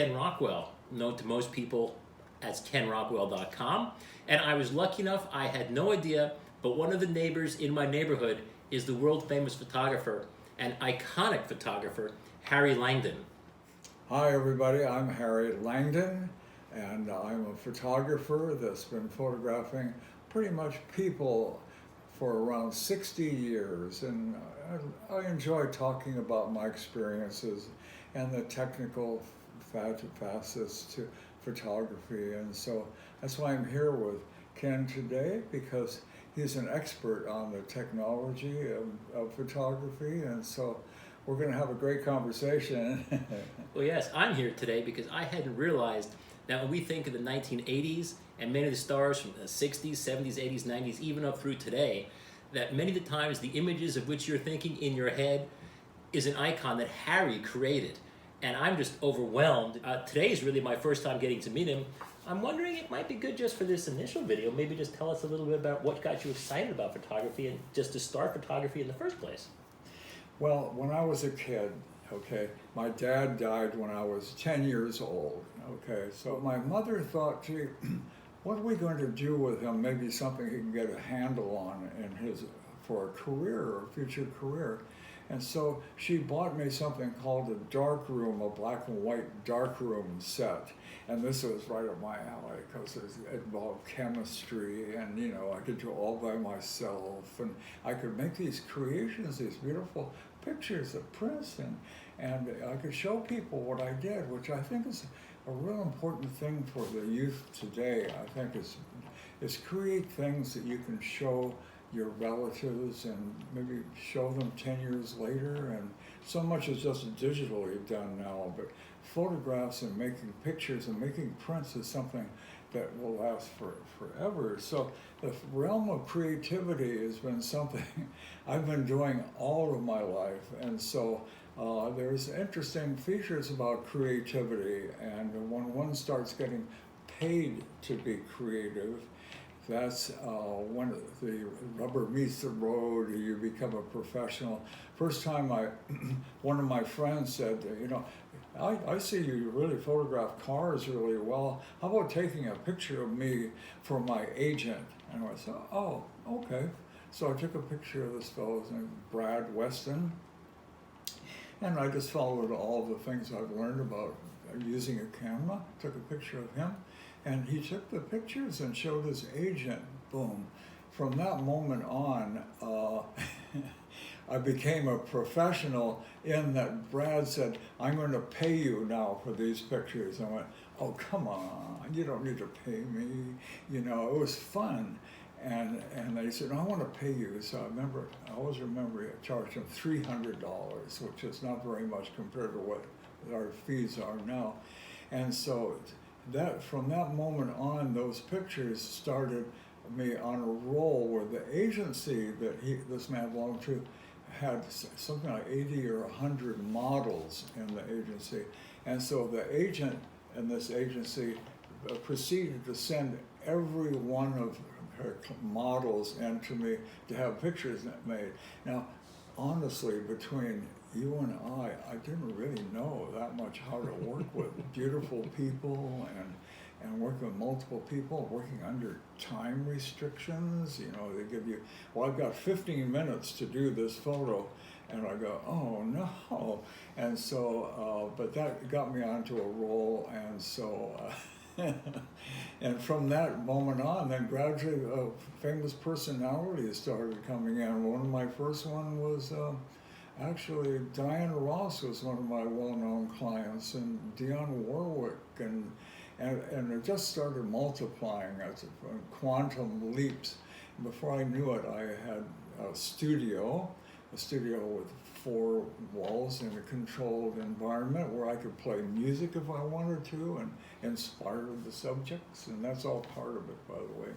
Ken Rockwell, known to most people as kenrockwell.com. And I was lucky enough, I had no idea, but one of the neighbors in my neighborhood is the world famous photographer and iconic photographer, Harry Langdon. Hi everybody, I'm Harry Langdon, and I'm a photographer that's been photographing pretty much people for around 60 years, and I enjoy talking about my experiences and the technical facets to photography, and so that's why I'm here with Ken today, because he's an expert on the technology of photography, and so we're going to have a great conversation. Well, yes, I'm here today because I hadn't realized that when we think of the 1980s and many of the stars from the 60s, 70s, 80s, 90s, even up through today, that many of the times the images of which you're thinking in your head is an icon that Harry created. And I'm just overwhelmed. Today is really my first time getting to meet him. I'm wondering, it might be good just for this initial video, maybe just tell us a little bit about what got you excited about photography and just to start photography in the first place. Well, when I was a kid, okay, my dad died when I was 10 years old, okay, so my mother thought, gee, what are we going to do with him? Maybe something he can get a handle on for a career or a future career. And so she bought me something called a dark room, a black and white dark room set. And this was right up my alley because it involved chemistry, and you know, I could do all by myself, and I could make these creations, these beautiful pictures of prints, and I could show people what I did, which I think is a real important thing for the youth today. I think is create things that you can show your relatives and maybe show them 10 years later, and so much is just digitally done now, but photographs and making pictures and making prints is something that will last forever. So the realm of creativity has been something I've been doing all of my life, and so there's interesting features about creativity, and when one starts getting paid to be creative, that's when the rubber meets the road, you become a professional. First time one of my friends said, you know, I see you really photograph cars really well. How about taking a picture of me for my agent? And I said, oh, okay. So I took a picture of this fellow's name, Brad Weston, and I just followed all the things I've learned about using a camera, took a picture of him, and he took the pictures and showed his agent. Boom. From that moment on, I became a professional in that Brad said, I'm going to pay you now for these pictures. I went, oh, come on, you don't need to pay me. You know, it was fun. And they said, I want to pay you. So I always remember I charged them $300, which is not very much compared to what our fees are now. And so from that moment on, those pictures started me on a roll where the agency that this man belonged to had something like 80 or 100 models in the agency. And so the agent in this agency proceeded to send every one of her models into me to have pictures made. Now, honestly, between you and I didn't really know that much how to work with beautiful people and work with multiple people, working under time restrictions. You know, they give you, well, I've got 15 minutes to do this photo, and I go, oh no. And so, but that got me onto a roll, and so, and from that moment on, then gradually famous personalities started coming in. One of my first one was, actually, Diana Ross was one of my well-known clients, and Dionne Warwick, and it just started multiplying as quantum leaps. Before I knew it, I had a studio with 4 walls in a controlled environment where I could play music if I wanted to and inspire the subjects, and that's all part of it, by the way.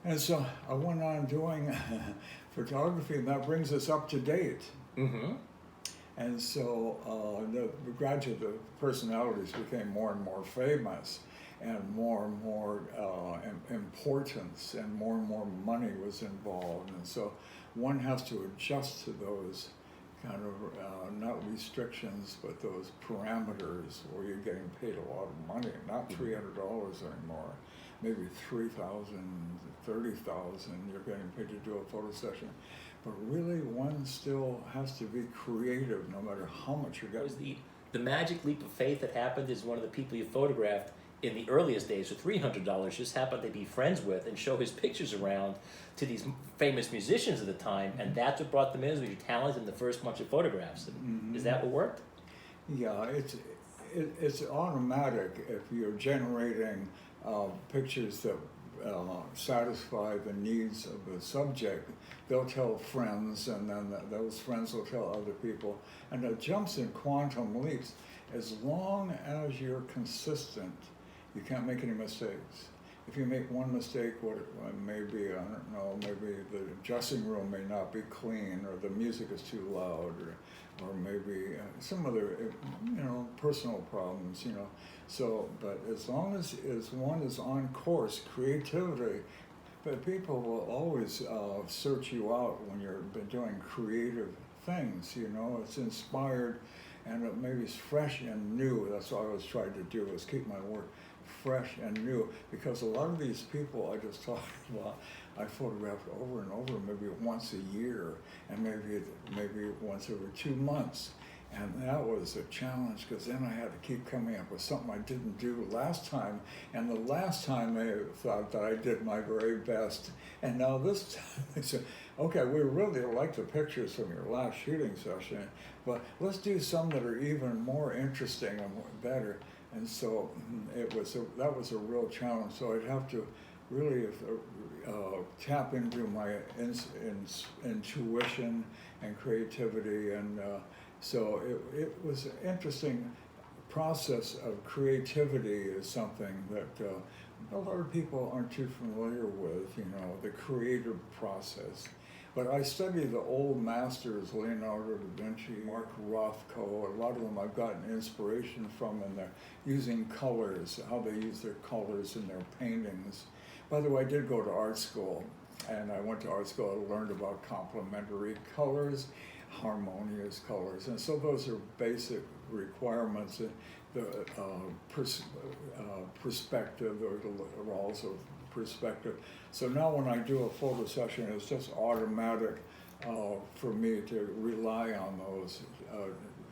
And so I went on doing photography, and that brings us up to date. Mm-hmm. And so gradually the personalities became more and more famous, and more importance, and more money was involved. And so one has to adjust to those kind of not restrictions, but those parameters where you're getting paid a lot of money, not $300 anymore, maybe 3,000, 30,000. You're getting paid to do a photo session, but really one still has to be creative, no matter how much you're getting. The magic leap of faith that happened is one of the people you photographed in the earliest days for $300 just happened to be friends with and show his pictures around to these famous musicians of the time, and that's what brought them in, was your talent and the first bunch of photographs. Is that what worked? Yeah, it's automatic if you're generating pictures that satisfy the needs of the subject. They'll tell friends, and then those friends will tell other people, and it jumps in quantum leaps. As long as you're consistent, you can't make any mistakes. If you make one mistake, maybe, I don't know, maybe the dressing room may not be clean, or the music is too loud, or maybe some other, personal problems, So, but as long as one is on course, creativity, but people will always search you out when you've been doing creative things, it's inspired, and it maybe it's fresh and new. That's what I was trying to do, is keep my work fresh and new, because a lot of these people I just talked about, I photographed over and over, maybe once a year, and maybe once every 2 months. And that was a challenge, because then I had to keep coming up with something I didn't do last time. And the last time they thought that I did my very best. And now this time they said, okay, we really like the pictures from your last shooting session, but let's do some that are even more interesting and better. And so that was a real challenge. So I'd have to really tap into my intuition and creativity, and so it was an interesting process of creativity. Is something that a lot of people aren't too familiar with, the creative process. But I study the old masters, Leonardo da Vinci, Mark Rothko. A lot of them I've gotten inspiration from, and they're using colors, how they use their colors in their paintings. By the way, I did go to art school, and I went to art school and learned about complementary colors, harmonious colors, and so those are basic requirements. The perspective, or the laws of perspective. So now when I do a photo session, it's just automatic for me to rely on those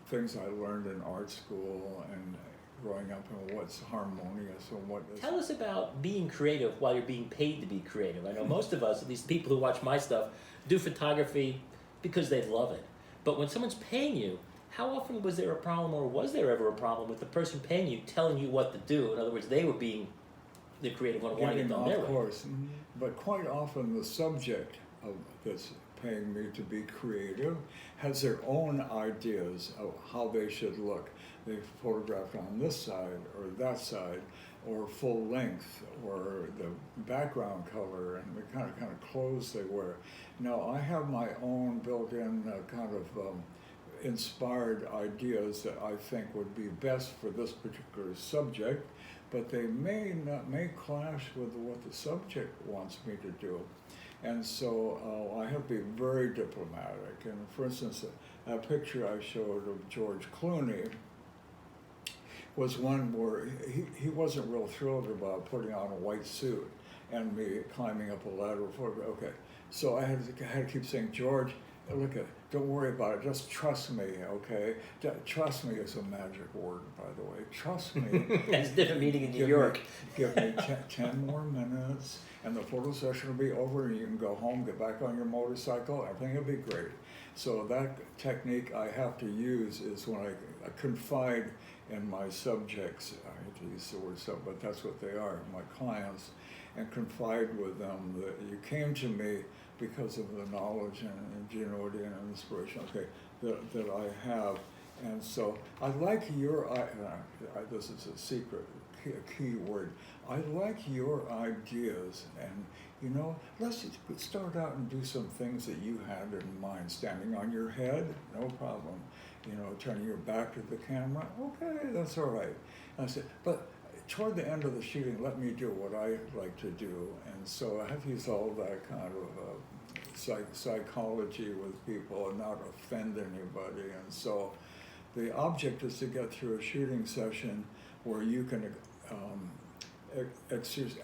things I learned in art school and growing up, and what's harmonious and what is. Tell us about being creative while you're being paid to be creative. I know most of us, at least people who watch my stuff, do photography because they love it. But when someone's paying you, how often was there a problem, or was there ever a problem with the person paying you telling you what to do? In other words, they were being the creative one, wanting it done their way. Of course, but quite often the subject that's paying me to be creative has their own ideas of how they should look. They photographed on this side or that side, or full length, or the background color, and the kind of clothes they wear. Now I have my own built-in kind of inspired ideas that I think would be best for this particular subject, but they may clash with what the subject wants me to do. And so I have to be very diplomatic. And for instance, a picture I showed of George Clooney was one where he wasn't real thrilled about putting on a white suit and me climbing up a ladder. Okay, so I had to keep saying, George, look, don't worry about it. Just trust me, okay? Trust me is a magic word, by the way. Trust me. That's a different meeting in New York. Give me 10 more minutes, and the photo session will be over, and you can go home, get back on your motorcycle. Everything will be great. So that technique I have to use is when I confide in my subjects. I hate to use the word sub, but that's what they are, my clients, and confide with them that you came to me because of the knowledge and ingenuity and inspiration, okay, that I have. And so I like your, this is a secret, a key word, I like your ideas, and let's just start out and do some things that you had in mind. Standing on your head, no problem. Turning your back to the camera, okay, that's all right. And I said, but toward the end of the shooting, let me do what I like to do. And so I have used all that kind of psychology with people and not offend anybody. And so the object is to get through a shooting session where you can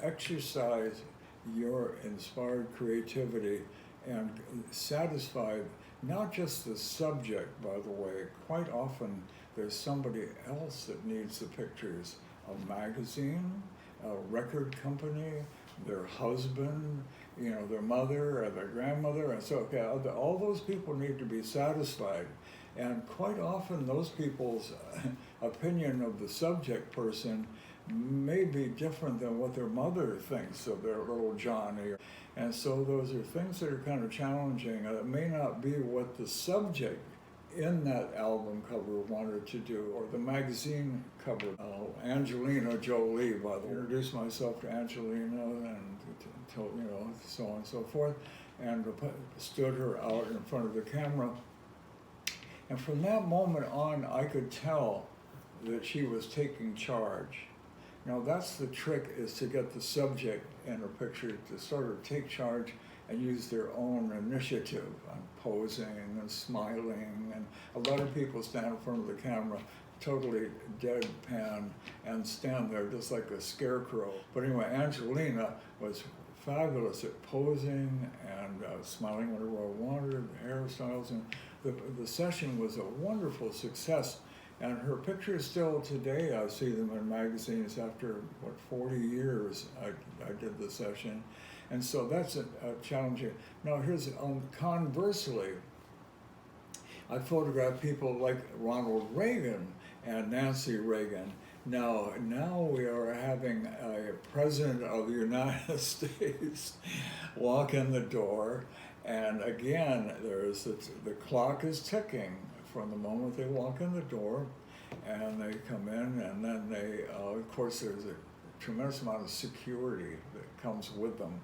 exercise your inspired creativity and satisfy not just the subject, by the way. Quite often there's somebody else that needs the pictures. A magazine, a record company, their husband, their mother or their grandmother. And so all those people need to be satisfied. And quite often those people's opinion of the subject person may be different than what their mother thinks of their little Johnny. And so those are things that are kind of challenging. It may not be what the subject in that album cover wanted to do, or the magazine cover. Angelina Jolie, by the way, introduced myself to Angelina and so on and so forth, and stood her out in front of the camera. And from that moment on, I could tell that she was taking charge. Now that's the trick, is to get the subject in a picture to sort of take charge and use their own initiative on posing and smiling. And a lot of people stand in front of the camera totally deadpan and stand there just like a scarecrow. But anyway, Angelina was fabulous at posing and smiling whenever I wanted, hairstyles, and the session was a wonderful success. And her pictures still today, I see them in magazines after, 40 years I did the session. And so that's a challenge. Now here's, conversely, I photographed people like Ronald Reagan and Nancy Reagan. Now we are having a president of the United States walk in the door, and again, the clock is ticking from the moment they walk in the door, and they come in, and then they, of course, there's a tremendous amount of security that comes with them.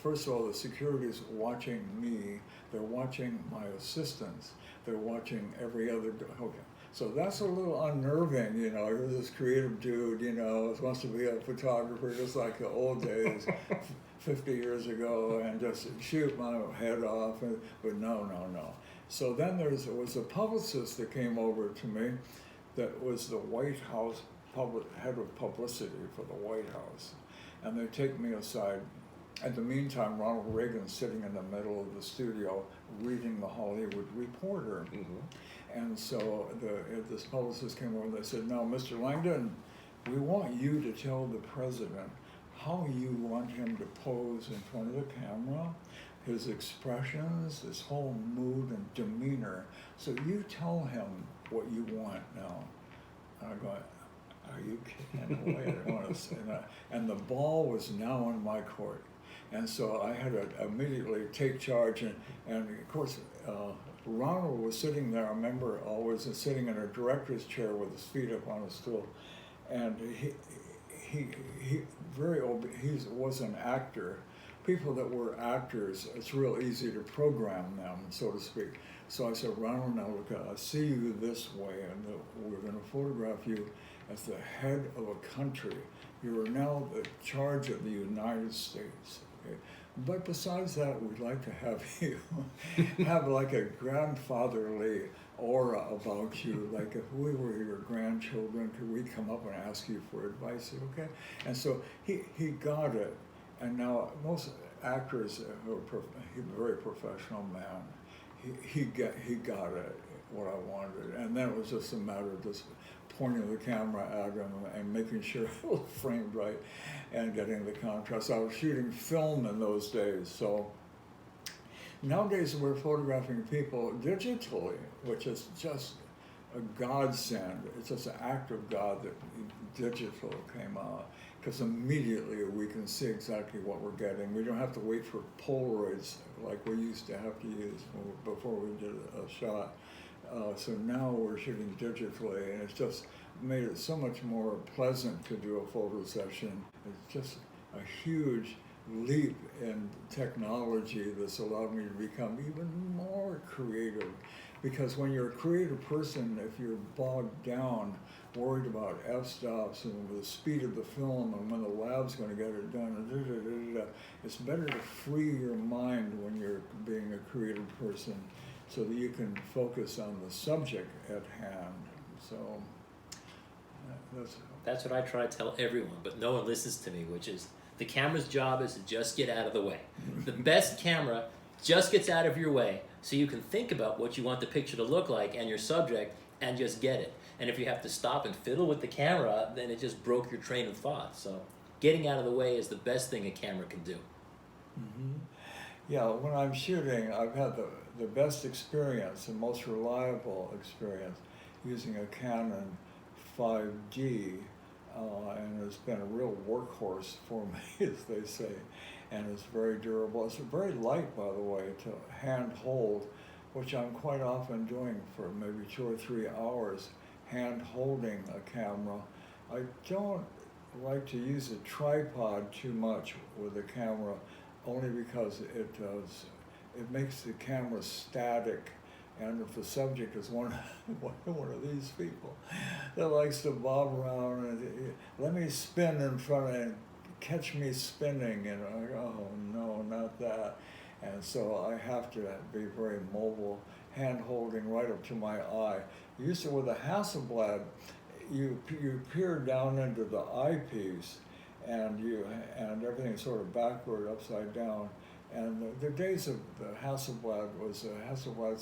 First of all, the security is watching me. They're watching my assistants. They're watching every other. Okay. So that's a little unnerving, You're this creative dude, wants to be a photographer just like the old days, 50 years ago, and just shoot my head off. But no. So then there was a publicist that came over to me that was the White House head of publicity for the White House. And they take me aside. In the meantime, Ronald Reagan's sitting in the middle of the studio reading the Hollywood Reporter. Mm-hmm. And so this publicist came over and they said, "Now, Mr. Langdon, we want you to tell the president how you want him to pose in front of the camera, his expressions, his whole mood and demeanor. So you tell him what you want now." And I go, "Are you kidding?" I didn't want to say that. And the ball was now in my court. And so I had to immediately take charge, and of course, Ronald was sitting there, I remember always sitting in a director's chair with his feet up on a stool, and he was an actor. People that were actors, it's real easy to program them, so to speak. So I said, "Ronald, now look, I see you this way, and we're going to photograph you as the head of a country. You are now the charge of the United States. Okay? But besides that, we'd like to have you have like a grandfatherly aura about you, like if we were your grandchildren, could we come up and ask you for advice?" Okay? And so he got it. And now most actors, he's a very professional man. He got it, what I wanted. And then it was just a matter of just pointing the camera at him and making sure it was framed right and getting the contrast. I was shooting film in those days, so nowadays we're photographing people digitally, which is just a godsend. It's just an act of God that digital came out, because immediately we can see exactly what we're getting. We don't have to wait for Polaroids like we used to have to use before we did a shot. So now we're shooting digitally, and it's just made it so much more pleasant to do a photo session. It's just a huge leap in technology that's allowed me to become even more creative because when you're a creative person, if you're bogged down, worried about f-stops and the speed of the film and when the lab's going to get it done, it's better to free your mind when you're being a creative person so that you can focus on the subject at hand. So that's what I try to tell everyone, but no one listens to me, which is the camera's job is to just get out of the way. The best camera just gets out of your way so you can think about what you want the picture to look like and your subject and just get it. And if you have to stop and fiddle with the camera, then it just broke your train of thought. So getting out of the way is the best thing a camera can do. Mm-hmm. Yeah, when I'm shooting, I've had the best experience, the most reliable experience using a Canon 5D, and it's been a real workhorse for me, as they say, and it's very durable. It's very light, by the way, to hand hold, which I'm quite often doing for maybe 2 or 3 hours, hand holding a camera. I don't like to use a tripod too much with a camera, only because it makes the camera static. And if the subject is one of these people that likes to bob around and let me spin in front and catch me spinning, and I go, oh no, not that. And so I have to be very mobile, hand holding right up to my eye. Used to with a Hasselblad, you peer down into the eyepiece, and everything's sort of backward, upside down. And the days of the Hasselblad's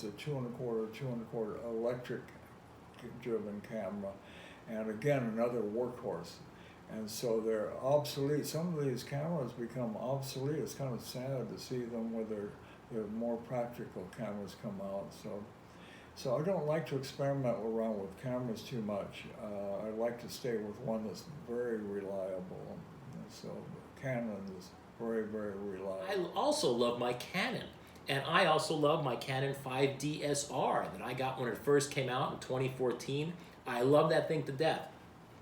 a 2.25 electric driven camera, and again another workhorse. And so they're obsolete. Some of these cameras become obsolete. It's kind of sad to see them where their more practical cameras come out. So I don't like to experiment around with cameras too much. I like to stay with one that's very reliable. And so Canon is very, very reliable. I also love my Canon. And I also love my Canon 5D SR that I got when it first came out in 2014. I love that thing to death.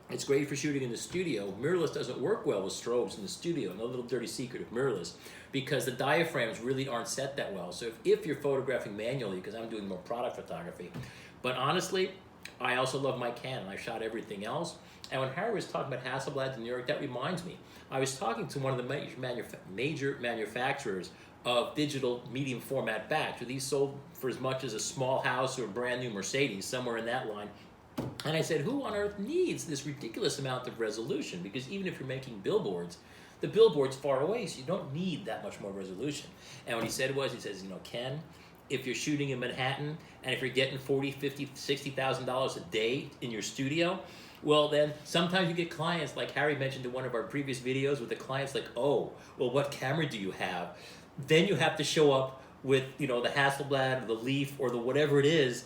It's great for shooting in the studio. Mirrorless doesn't work well with strobes in the studio. No little dirty secret of mirrorless, because the diaphragms really aren't set that well. So if you're photographing manually, because I'm doing more product photography, but honestly, I also love my Canon. I shot everything else. And when Harry was talking about Hasselblad in New York, that reminds me. I was talking to one of the major manufacturers of digital medium format backs, where these sold for as much as a small house or a brand new Mercedes, somewhere in that line. And I said, who on earth needs this ridiculous amount of resolution? Because even if you're making billboards, the billboard's far away, so you don't need that much more resolution. And what he said was, he says, Ken, if you're shooting in Manhattan and if you're getting $40,000, $50,000, $60,000 a day in your studio, well then sometimes you get clients, like Harry mentioned in one of our previous videos, with the clients like, oh, well, what camera do you have? Then you have to show up with, the Hasselblad or the Leaf or the whatever it is,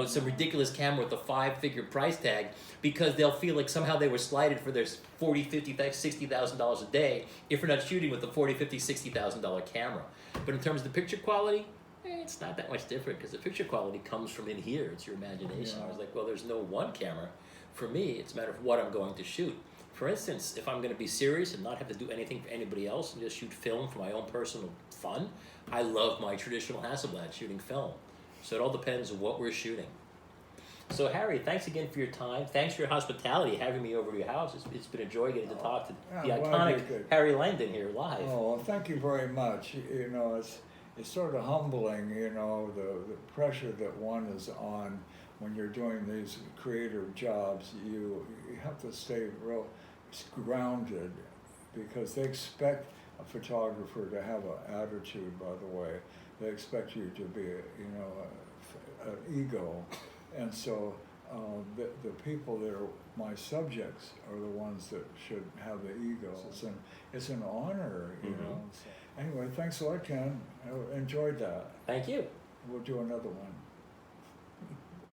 some ridiculous camera with a 5-figure price tag, because they'll feel like somehow they were slighted for their $40,000, $50,000, $60,000 a day if you're not shooting with a $40,000, $50,000, $60,000 camera. But in terms of the picture quality, it's not that much different, because the picture quality comes from in here. It's your imagination. Yeah. I was like, well, there's no one camera. For me, it's a matter of what I'm going to shoot. For instance, if I'm going to be serious and not have to do anything for anybody else and just shoot film for my own personal fun, I love my traditional Hasselblad shooting film. So it all depends on what we're shooting. So Harry, thanks again for your time. Thanks for your hospitality, having me over to your house. It's been a joy getting to talk to the iconic Harry Langdon here live. Oh, thank you very much. It's sort of humbling, the pressure that one is on when you're doing these creative jobs. You have to stay real grounded, because they expect a photographer to have an attitude, by the way. They expect you to be, an ego. And so the people that are my subjects are the ones that should have the ego. It's an honor, you know. So, anyway, thanks a lot, Ken. I enjoyed that. Thank you. We'll do another one.